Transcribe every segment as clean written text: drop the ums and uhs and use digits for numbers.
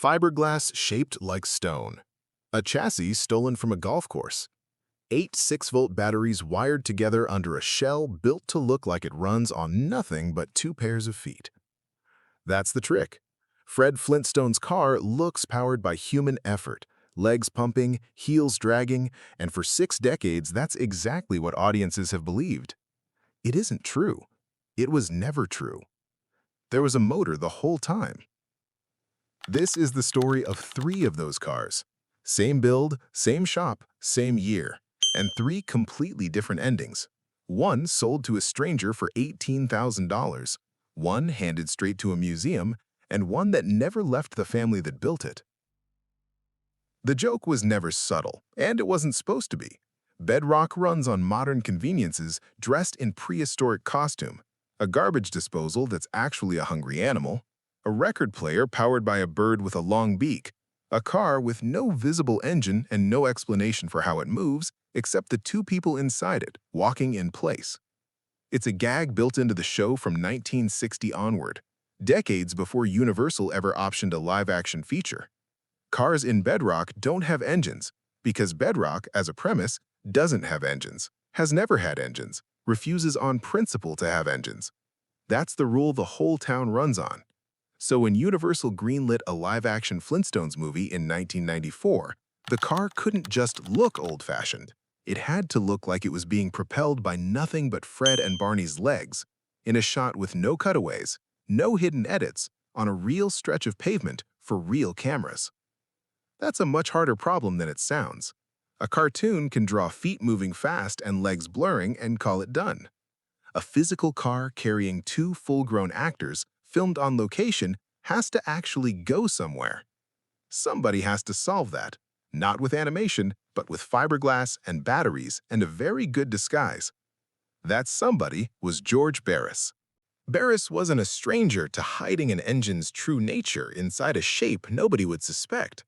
Fiberglass shaped like stone. A chassis stolen from a golf course. 8 6-volt batteries wired together under a shell built to look like it runs on nothing but 2 pairs of feet. That's the trick. Fred Flintstone's car looks powered by human effort, legs pumping, heels dragging, and for 6 decades that's exactly what audiences have believed. It isn't true. It was never true. There was a motor the whole time. This is the story of 3 of those cars. Same build, same shop, same year, and 3 completely different endings. One sold to a stranger for $18,000, one handed straight to a museum, and one that never left the family that built it. The joke was never subtle, and it wasn't supposed to be. Bedrock runs on modern conveniences dressed in prehistoric costume, a garbage disposal that's actually a hungry animal, a record player powered by a bird with a long beak, a car with no visible engine and no explanation for how it moves except the 2 people inside it, walking in place. It's a gag built into the show from 1960 onward, decades before Universal ever optioned a live-action feature. Cars in Bedrock don't have engines, because Bedrock, as a premise, doesn't have engines, has never had engines, refuses on principle to have engines. That's the rule the whole town runs on. So when Universal greenlit a live-action Flintstones movie in 1994, the car couldn't just look old-fashioned. It had to look like it was being propelled by nothing but Fred and Barney's legs, in a shot with no cutaways, no hidden edits, on a real stretch of pavement for real cameras. That's a much harder problem than it sounds. A cartoon can draw feet moving fast and legs blurring and call it done. A physical car carrying 2 full-grown actors filmed on location has to actually go somewhere. Somebody has to solve that, not with animation, but with fiberglass and batteries and a very good disguise. That somebody was George Barris. Barris wasn't a stranger to hiding an engine's true nature inside a shape nobody would suspect.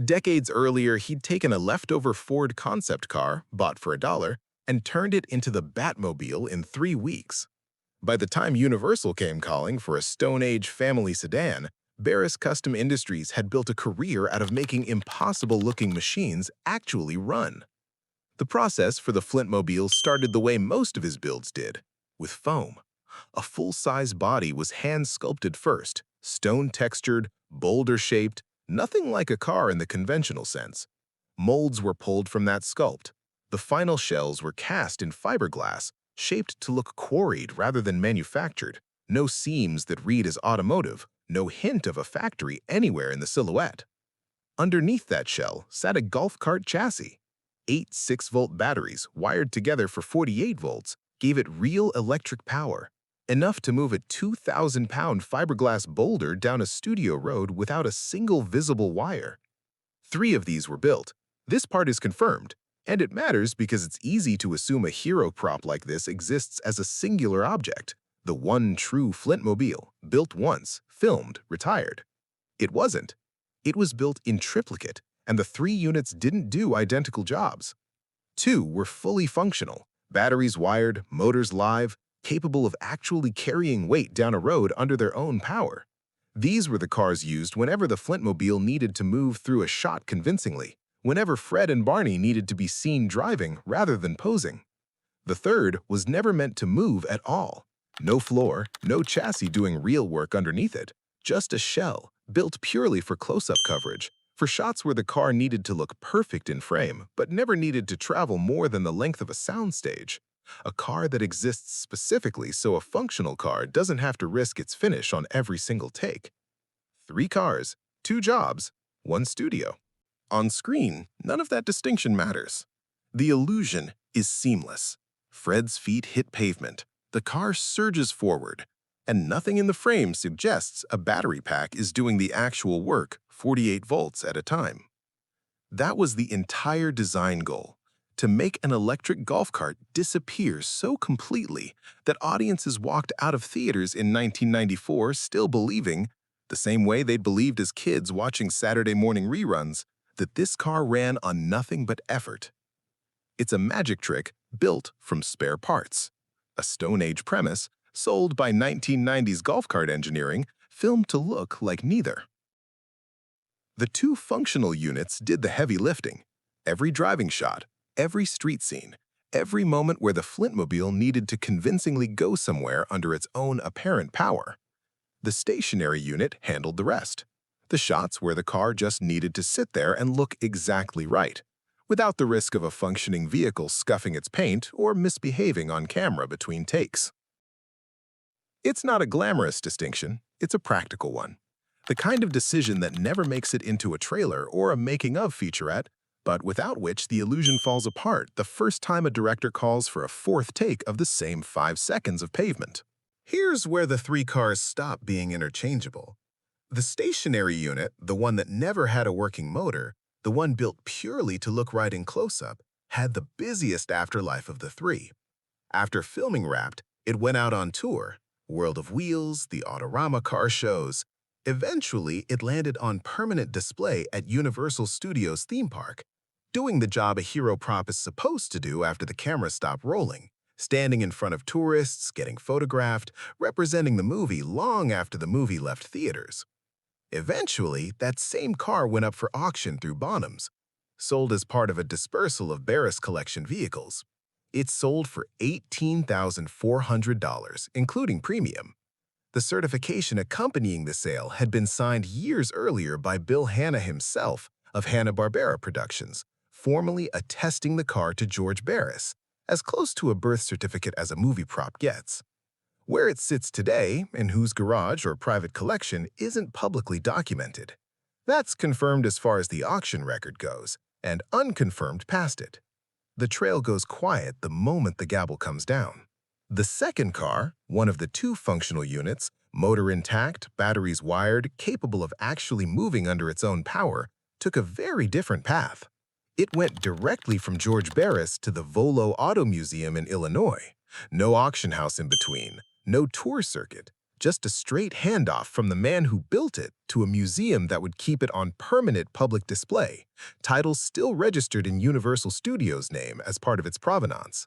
Decades earlier, he'd taken a leftover Ford concept car, bought for $1, and turned it into the Batmobile in 3 weeks. By the time Universal came calling for a Stone Age family sedan, Barris Custom Industries had built a career out of making impossible-looking machines actually run. The process for the Flintmobile started the way most of his builds did, with foam. A full-size body was hand-sculpted first, stone-textured, boulder-shaped, nothing like a car in the conventional sense. Molds were pulled from that sculpt. The final shells were cast in fiberglass, shaped to look quarried rather than manufactured, no seams that read as automotive, no hint of a factory anywhere in the silhouette. Underneath that shell sat a golf cart chassis. 8 6-volt batteries wired together for 48 volts gave it real electric power, enough to move a 2,000-pound fiberglass boulder down a studio road without a single visible wire. 3 of these were built. This part is confirmed. And it matters because it's easy to assume a hero prop like this exists as a singular object, the one true Flintmobile, built once, filmed, retired. It wasn't. It was built in triplicate, and the 3 units didn't do identical jobs. 2 were fully functional, batteries wired, motors live, capable of actually carrying weight down a road under their own power. These were the cars used whenever the Flintmobile needed to move through a shot convincingly, whenever Fred and Barney needed to be seen driving rather than posing. The 3rd was never meant to move at all. No floor, no chassis doing real work underneath it, just a shell, built purely for close-up coverage, for shots where the car needed to look perfect in frame, but never needed to travel more than the length of a soundstage. A car that exists specifically so a functional car doesn't have to risk its finish on every single take. 3 cars, 2 jobs, 1 studio. On screen, none of that distinction matters. The illusion is seamless. Fred's feet hit pavement, the car surges forward, and nothing in the frame suggests a battery pack is doing the actual work 48 volts at a time. That was the entire design goal, to make an electric golf cart disappear so completely that audiences walked out of theaters in 1994 still believing, the same way they'd believed as kids watching Saturday morning reruns, that this car ran on nothing but effort. It's a magic trick built from spare parts. A Stone Age premise sold by 1990s golf cart engineering, filmed to look like neither. The two functional units did the heavy lifting. Every driving shot, every street scene, every moment where the Flintmobile needed to convincingly go somewhere under its own apparent power. The stationary unit handled the rest. The shots where the car just needed to sit there and look exactly right, without the risk of a functioning vehicle scuffing its paint or misbehaving on camera between takes. It's not a glamorous distinction, it's a practical one. The kind of decision that never makes it into a trailer or a making-of featurette, but without which the illusion falls apart the first time a director calls for a fourth take of the same 5 seconds of pavement. Here's where the three cars stop being interchangeable. The stationary unit, the one that never had a working motor, the one built purely to look right in close-up, had the busiest afterlife of the three. After filming wrapped, it went out on tour, World of Wheels, the Autorama car shows. Eventually, it landed on permanent display at Universal Studios theme park, doing the job a hero prop is supposed to do after the camera stopped rolling, standing in front of tourists, getting photographed, representing the movie long after the movie left theaters. Eventually, that same car went up for auction through Bonhams, sold as part of a dispersal of Barris collection vehicles. It sold for $18,400, including premium. The certification accompanying the sale had been signed years earlier by Bill Hanna himself of Hanna-Barbera Productions, formally attesting the car to George Barris, as close to a birth certificate as a movie prop gets. Where it sits today, and whose garage or private collection, isn't publicly documented. That's confirmed as far as the auction record goes, and unconfirmed past it. The trail goes quiet the moment the gavel comes down. The second car, one of the two functional units, motor intact, batteries wired, capable of actually moving under its own power, took a very different path. It went directly from George Barris to the Volo Auto Museum in Illinois. No auction house in between, no tour circuit, just a straight handoff from the man who built it to a museum that would keep it on permanent public display, titles still registered in Universal Studios' name as part of its provenance.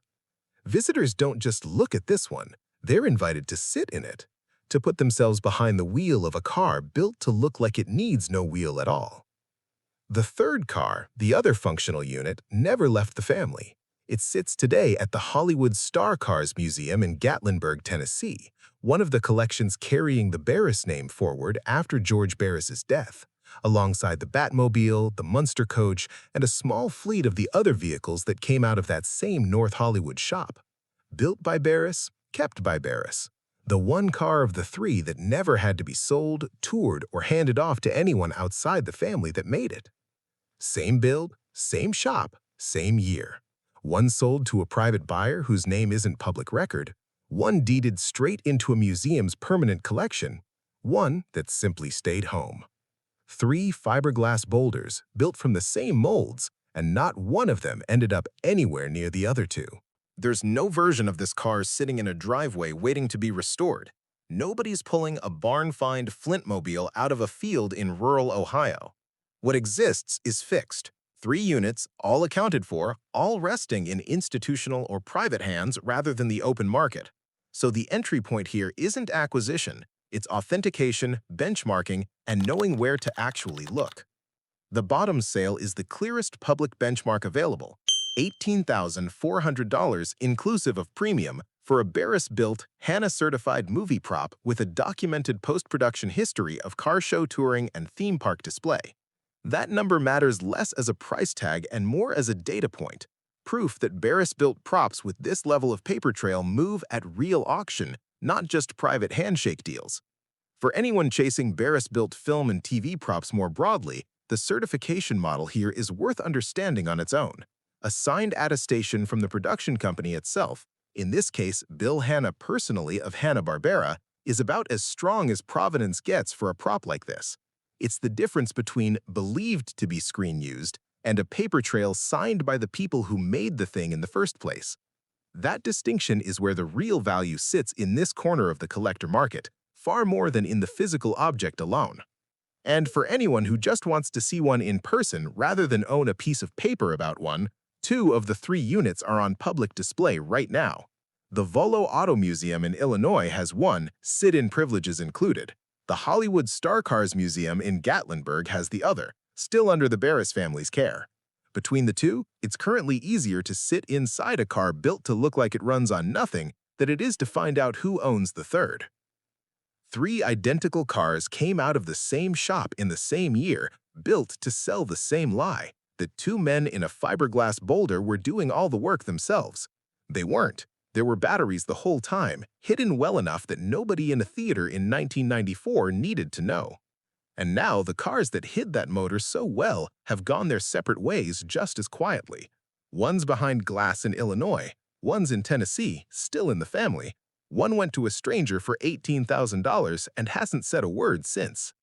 Visitors don't just look at this one, they're invited to sit in it, to put themselves behind the wheel of a car built to look like it needs no wheel at all. The third car, the other functional unit, never left the family. It sits today at the Hollywood Star Cars Museum in Gatlinburg, Tennessee, one of the collections carrying the Barris name forward after George Barris's death, alongside the Batmobile, the Munster coach, and a small fleet of the other vehicles that came out of that same North Hollywood shop. Built by Barris, kept by Barris. The one car of the three that never had to be sold, toured, or handed off to anyone outside the family that made it. Same build, same shop, same year. One sold to a private buyer whose name isn't public record, one deeded straight into a museum's permanent collection, one that simply stayed home. 3 fiberglass boulders built from the same molds, and not one of them ended up anywhere near the other two. There's no version of this car sitting in a driveway waiting to be restored. Nobody's pulling a barn-find Flintmobile out of a field in rural Ohio. What exists is fixed. 3 units, all accounted for, all resting in institutional or private hands rather than the open market. So the entry point here isn't acquisition, it's authentication, benchmarking, and knowing where to actually look. The bottom sale is the clearest public benchmark available, $18,400 inclusive of premium for a Barris-built, Hanna-certified movie prop with a documented post-production history of car show touring and theme park display. That number matters less as a price tag and more as a data point, proof that Barris-built props with this level of paper trail move at real auction, not just private handshake deals. For anyone chasing Barris-built film and TV props more broadly, the certification model here is worth understanding on its own. A signed attestation from the production company itself, in this case Bill Hanna personally of Hanna-Barbera, is about as strong as provenance gets for a prop like this. It's the difference between believed to be screen-used and a paper trail signed by the people who made the thing in the first place. That distinction is where the real value sits in this corner of the collector market, far more than in the physical object alone. And for anyone who just wants to see one in person rather than own a piece of paper about one, 2 of the 3 units are on public display right now. The Volo Auto Museum in Illinois has one, sit-in privileges included. The Hollywood Star Cars Museum in Gatlinburg has the other, still under the Barris family's care. Between the two, it's currently easier to sit inside a car built to look like it runs on nothing than it is to find out who owns the third. Three identical cars came out of the same shop in the same year, built to sell the same lie, that two men in a fiberglass boulder were doing all the work themselves. They weren't. There were batteries the whole time, hidden well enough that nobody in a theater in 1994 needed to know. And now the cars that hid that motor so well have gone their separate ways just as quietly. One's behind glass in Illinois, one's in Tennessee, still in the family. One went to a stranger for $18,000 and hasn't said a word since.